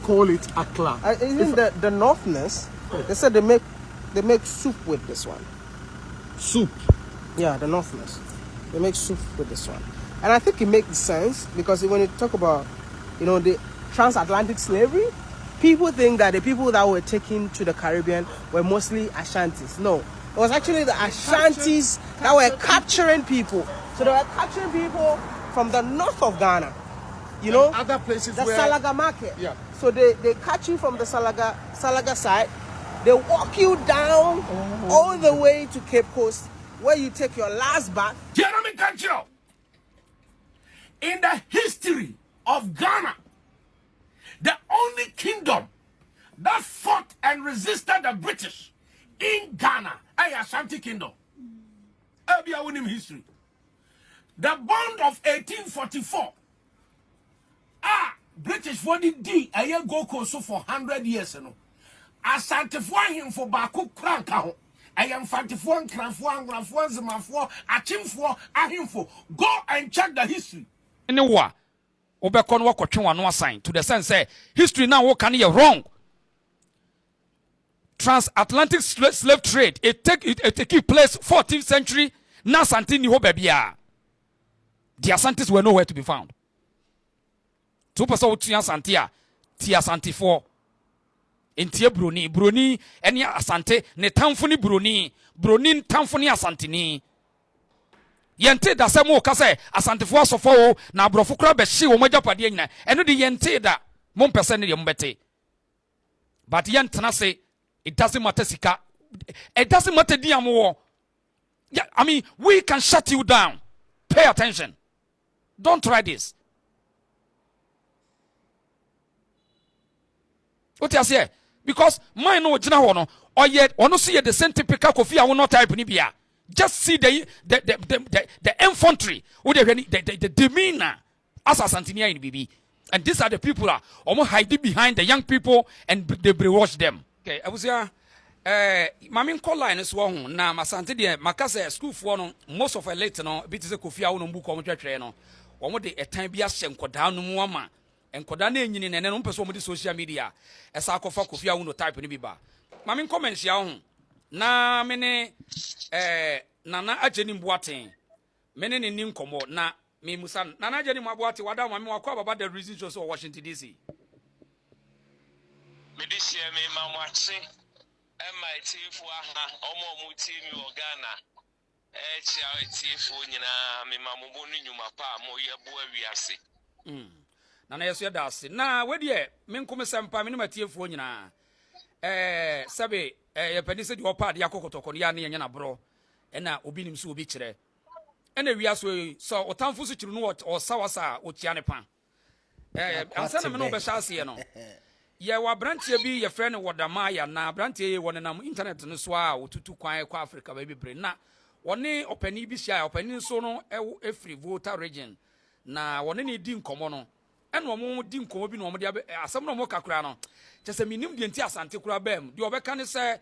call it akla. Even the Northerners, they said they make soup with this one. Soup? Yeah, the Northerners. They make soup with this one. And I think it makes sense because when you talk about, the transatlantic slavery, people think that the people that were taken to the Caribbean were mostly Ashantis. No, it was actually the Ashantis that were capturing people. So they were capturing people from the north of Ghana. Other places the where... Salaga market. Yeah. So they catch you from the Salaga side. They walk you down all the way to Cape Coast, where you take your last bath. Jeremy Kancho, in the history of Ghana, the only kingdom that fought and resisted the British in Ghana, the Ashanti Kingdom. History. The bond of 1844. British Wode D a year go so for 100 years. Asante for him for Baku Kranka. I am Fantifo and Cranfo and Granfo Zemafo, Achimfo, Ahimfo. Go and check the history. Anyway, Obekon Wakotwa no assign to the sense say history now what can you wrong. Transatlantic slave trade, it took place 14th century. Now Santini Hobebia. The Ashantis were nowhere to be found. 2% Tia Santia, Tia Santi4. In Tia Bruni, any Asante, ne Tamfuni Bruni, Brunin Tamfuni Asantini. Yente da Samo Case, Asante4 Sofo, na Brofukra Beshi, Omaja Padina, and the Yente da Mompesen Yombete. But Yentana say, it doesn't matter, Sika. It doesn't matter, Diamo. Yeah, I mean, we can shut you down. Pay attention. Don't try this. What you say? Because mine no jina hono or yet ono see the same typical coffee I will not type ni bia. Just see the infantry with the demeanor as a Santinia in BB. And these are the people that almost hiding behind the young people and they brainwash them. Okay, I was here. Mamin call line is one na masante de makase school for no most of a late no bit is a coffee I won't book on no. One day a time be a shenko down no mama. And Kodane in and then person with social media. As I call for coffee, I will type in the biba. Mamin comments yawn. Na mene Nana Ajeni Boating. Menen in Nimcomo, na me Musan. Nana Jenny Mabuati, what I'm about the reasons of Washington DC. Medicine, me, Mamma, MIT for Omo Mutim Ghana. HRT for me, Mamuni, Mapa, Moya Boy, Nana yesu dasi na wedie menkom sempa me no matie fo nyina sebe ye penise di opa de akokotoko ya na yenye na bro na obi nim so obi kire na so otamfo so kire no o sawasa o tia ne pa ansa na me no be shase no ye wa branche bi ye frɛ ne Wodamaya na branche ye won nam internet no so a otutu kwan kwa Africa ba bibre na woni opani bi sia opani so no efri Volta region na woni ne di nkomo no and one din ko bi no mo dia asem no mo kakura no chese minim de nti asante kura bam de obeka ne say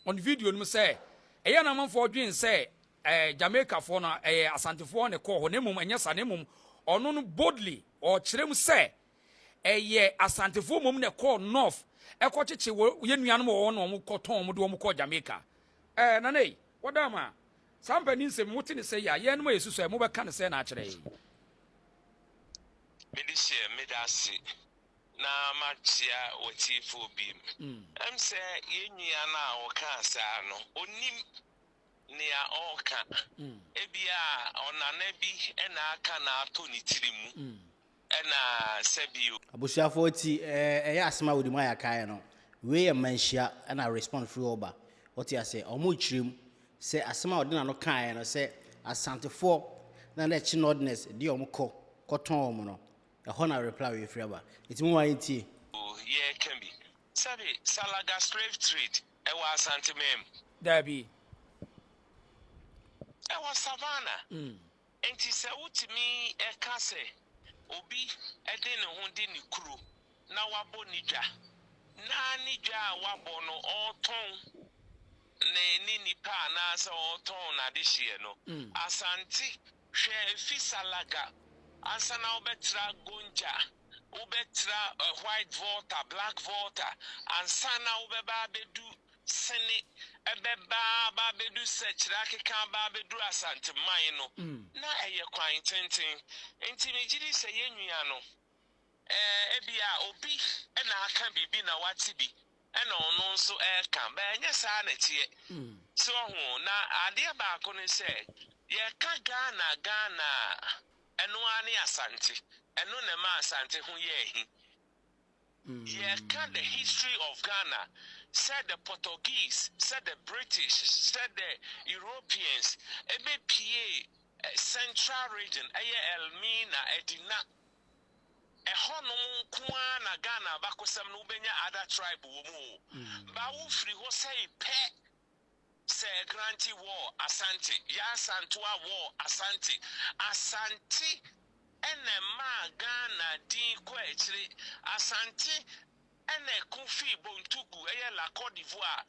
on video no say eya na manfo dwen say Jamaica for no asante for ne ko ho ne mum anya sa ne mum ono no boldly or kirem say asante for mum ne ko north ekocheche ye nuanom wo no mo koton mo de mo ko Jamaica na nei Wodama sampani nsem muti ne say ya ye no yesusu e mo beka ne say na akire Medicine, Medasi, na Machia, or Tifo Beam. Say, Yeniana or Cansano, Onim near Oka, Ebia, on a Nebi, and I can Tony Tilimu, and Sebu. Abusia 40, Asma with my Kayano. We a Manhyia, and I respond through Oba. What you say, or Muchrim, say Asma or Dino Kayan, or say, Asante 4, then let you nodness, Diomco, Cotton mono. A honor reply with Freba. It's more IT. Oh, yeah, can be. Sabi, Salaga slave trade. I was anti-mem. Debbie. I was Savannah. And he said, to me, a casse. Obi, a dinner who didn't crew. Now a bonija. Nanija wabono all tongue. Nini pa nasa all tongue addition. Asante, share Fisalaga. Asana obetra gonja ubetra white voter, black voter, and sana ubeba bedu sene ebeba ba bedu search rake kan ba bedu asante mine no na eye kwan tenten enti mejiri se yenua no ebia obi na aka bibi na wati bi na ono nso ka ba enye saa na tie so ho na ade ba ko ne se ye ka Ghana eno ani asante eno na ma asante ho ye hi ye ka the history of Ghana, said the Portuguese, said the British, said the Europeans, PA, Central region, Elmina, Edina, honum Kuana Ghana, Bakosam Nubenya, other tribe, Bau free ho say pe. Say Granty War, Asante, Yasantua War, Asante, ma Ghana, Din Quetri, Asante, Kufi Bontugu, La Côte d'Ivoire,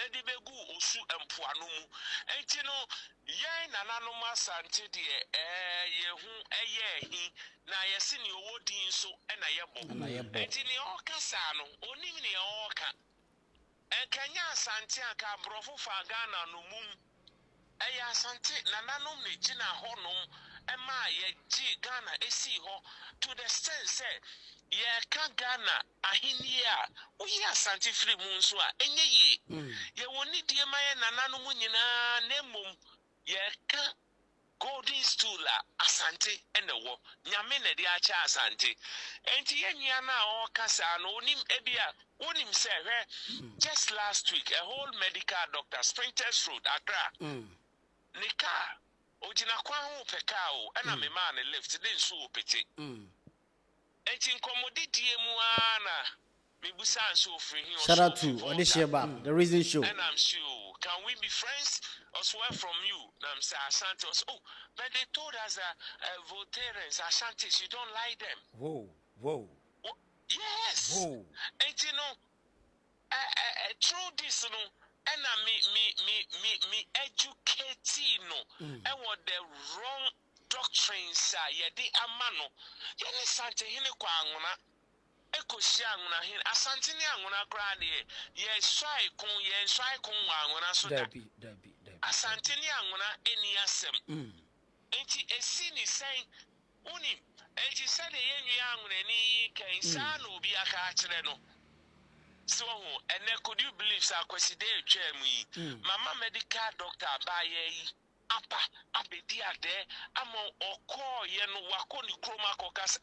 Edibegu, Osu, and Puanumu, Yen Ananoma Sante, he, na Yasini Wode so, and Ayabo, Casano, only in the Orca. And Kenya Asante aka brofo fa Ghana no mum eya Asante nananom ne gina honum ema ye gi Ghana esi ho to the extent say ye ka Ghana ahinia uyi Asante free mu nso a enye ye ye woni die maye nananom nyina nemum ye ka golden stool Asante enewo nyame na di acha Asante enti yenua na o kasa no onim ebia onim say just last week a whole medical doctor Sprinters Road Accra nika ojina kwa ho peka o na me man lift den so opete enti nkomodi die mu ana me busa so free here shout out to Odesheba, the reason show, and I'm sure can we be friends or swear from you I'm say Ashantis but they told us that Voltaireans Ashantis you don't like them yes and you know through this no and me educating no and what the wrong doctrines are yedi amano yene sante hine kwa anguna ekoshi anguna hine asante ni anguna grade ye swai kun anguna so da asante ni anguna eni asem enti esi ni sen uni enti sade yenwi anguna ni kensa no obi aka akire no. So, and then could you believe so kweside twemu mama medical doctor baye apa abedia de amo oko ye no wako ni kroma kokas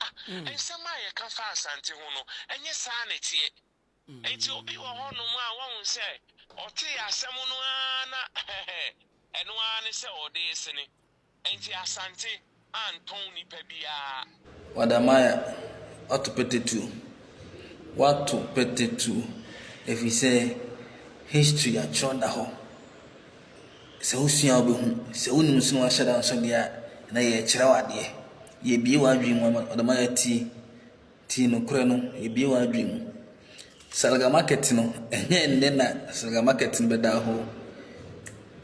ensema ye ka fa Asante ho no enye saa na tie enti obi wo ho no a won se ote asem no ana eno ani se ode sene enti Asante anton ni pebia Wadamaya autopetetu watu petetu if we say history a chonda ho se usua obehu se unim so no ahada nso dia na ye kire wade ye bie wadwi mu Wadamaya ti no kure no ye bie wadwi mu Salga market no enye nne na Salga market no beda ho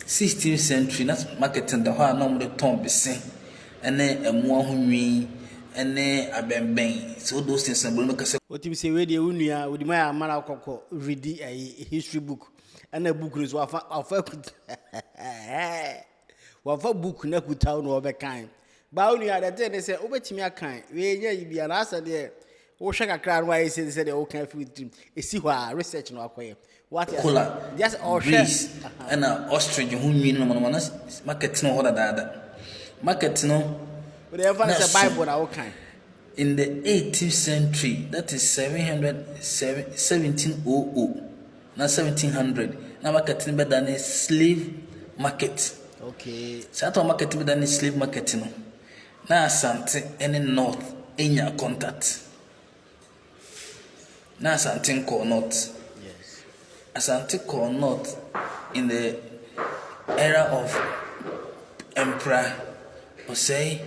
16th century na market no ho na mo de ton bese ene emu ho nwi ene abemben so those things na bolo kase what you say we dey unua Wadamaya amara kokko read a history book and a book is wafa book na kuta no obekan ba unua that they say obetimi akan we nya bia na asa de wo hwe kakra no ayi say de o kan fi dream esi ho a research no akoye what Cola just or Greece and ostrich ho nwi no no market no ho da market no but the fancy Bible na okay. In the 18th century, that is 1700, not 1700. Now marketing better than a slave market. Okay. So that market better than a slave market. No. Now Asante any north in your contact. Now Asante call north. Yes. Asante call north in the era of Emperor Osei.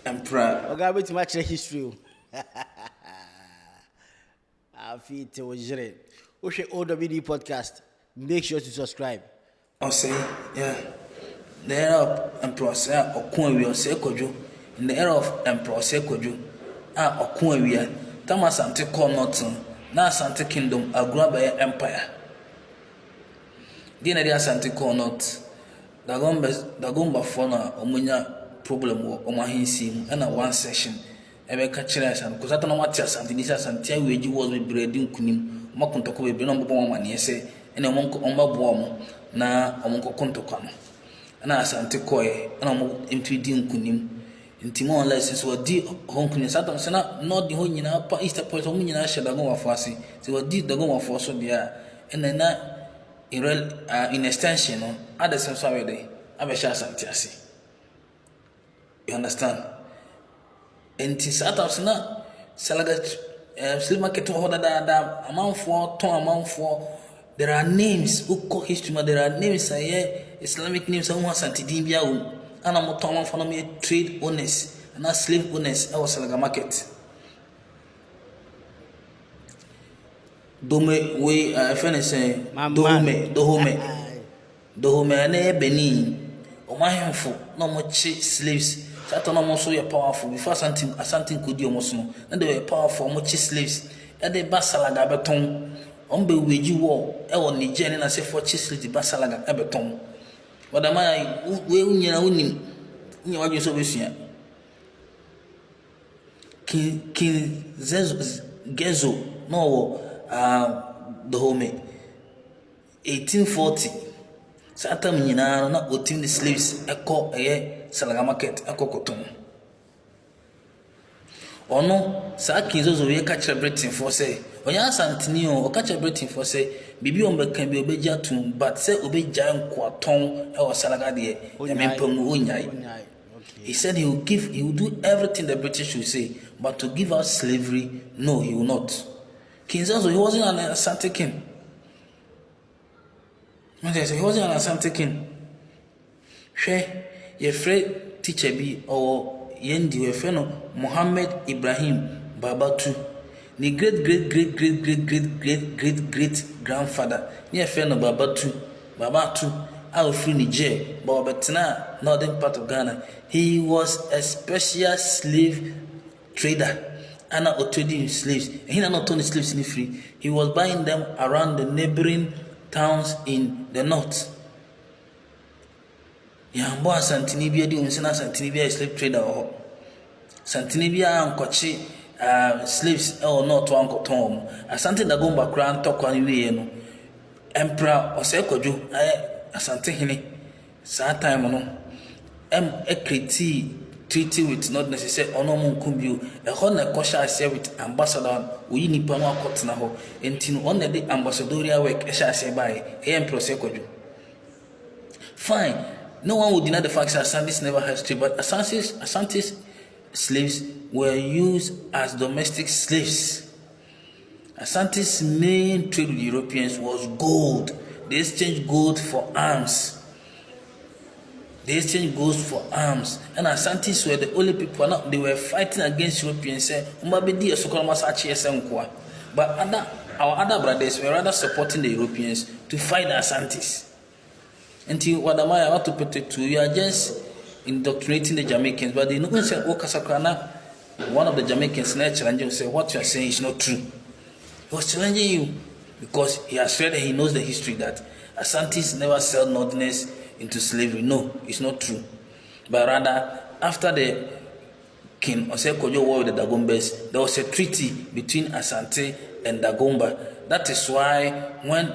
Emperor. Okay, wait to match the history. I feel it was great. Oshe OWD podcast. Make sure to subscribe. Osei, yeah. The era of Emperor Osei Okunwe Osei Kojo in the era of Emperor Osekoju ɔko awia tam Asante kɔ north na Asante kingdom agro abɛyɛ empire di na di Asante kɔ north Dagomba for na ɔmonya problem wɔ ɔmo ahensi mu ɛna one section ɛbɛka kyerɛ Asante kɔ sata na ɔmo ate Asante di sɛ Asante awieji was bebree di nkunim ɔmo akontɔkɔ bebree na ɔmo bɔ ɔmo aneɛ sɛ ɛna ɔmo boa ɔmo na ɔmo nkɔ kontɔkɔ no ɛna Asante kɔɛ ɛna ɔmo ntwi di nkunim nti mo unless so di honkunim sata sɛ na north di ho nyinaa pa east point ɔmo nyinaa hyɛ Dagomba for ase so di Dagomba for so dia ɛna na in extension no other sense of way abɛhyɛ Asante ase you understand nti sata sɛ na salaga slave market ho da amanfoɔ ton amanfoɔ there are names uko history there are names Islamic names who Asante din bia wo ana mo ton amanfoɔ no me trade owners and slave owners ɛwɔ salaga market dome we fɛn say dohome na Benin o mahemfo na mo chi slaves sata na mo so yɛ powerful before Asante kodi omo so no na they were powerful mo chi slaves e de basalaga beton on be weji war e wɔ Niger na se for chi slaves basalaga e beton wadama we unyina unim unya wadwe so besua ki gezo no dohome 1840 sata nyina na otim the slaves ekɔ salaga market akokoton ono sa kinzozo we ka kyerɛ Britain for say onya Asanteni o ka kyerɛ Britain for say bibi on bɛka bi obegya tum but say obegya nkoaton ɛwɔ salaga de empempamu onyai he said he will do everything the British will say but to give out slavery no he will not. Kinzozo he wasn't an Asante king. He wasn't an Asante king. Your friend teacher be or yendi we friend Muhammad Ibrahim Babatu. The great grandfather. Near friend of Babatu. Out free Niger, Babatina, northern part of Ghana. He was a special slave trader. And not trading slaves. He not only slaves in free. He was buying them around the neighboring towns in the north. Yambo Asanteni bia di unsina Asanteni bia slave trader or Asanteni bia ankochi slaves or not to Uncle Tom. Asante Dagomba kran tokwa ni we no. Emperor Osekoju Asante hini sa time no ekriti treaty with not necessary onomo nkumbio ehon na kosha share with ambassador oyi nipa no akotena ho entino on the ambassadorial work esha share by Emperor Osekoju. Fine, no one would deny the fact that Ashantis never had history, but Ashantis slaves were used as domestic slaves. Ashantis' main trade with Europeans was gold. They exchanged gold for arms. And Ashantis were the only people they were fighting against Europeans. But our other brothers were rather supporting the Europeans to fight the Ashantis. Until Wadamaya ought to put it to you are just indoctrinating the Jamaicans, but they know when say one of the Jamaicans challenging say what you are saying is not true. He was challenging you because he has read and he knows the history that Ashantis never sell northerners into slavery. No, it's not true. But rather, after the King Osekojo war with the Dagombas, there was a treaty between Asante and Dagomba. That is why when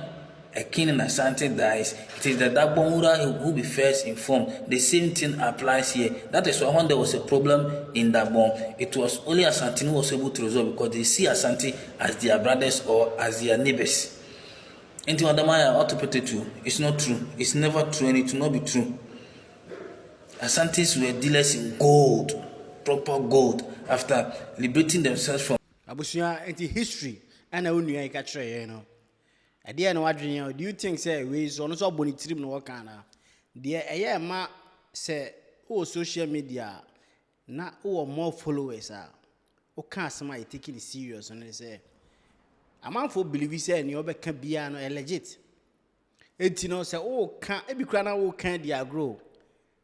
a king in Asante dies, it is the Dagbonura who will be first informed. The same thing applies here. That is why when there was a problem in Dagbon, it was only Asante who was able to resolve because they see Asante as their brothers or as their neighbors. Into Adamaya, how to put it to? It's not true. It's never true and it will not be true. Ashantis were dealers in gold, proper gold, after liberating themselves from Abusia into history and I wouldn't you know. At the end of do you think say we so no boni trip no wakana? The ma say social media na more followers o can't somebody taking it serious and they say a man for believe say ni obeka bia no legit. It you know say can e be crana o can dia grow.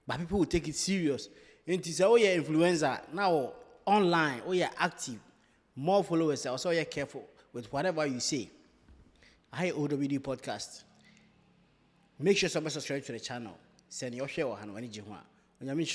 But people will take it serious. Nti sɛ woyɛ influencer now online woyɛ active more followers also you're careful with whatever you say. I OWD podcast. Make sure you subscribe to the channel. Send your share or hand when you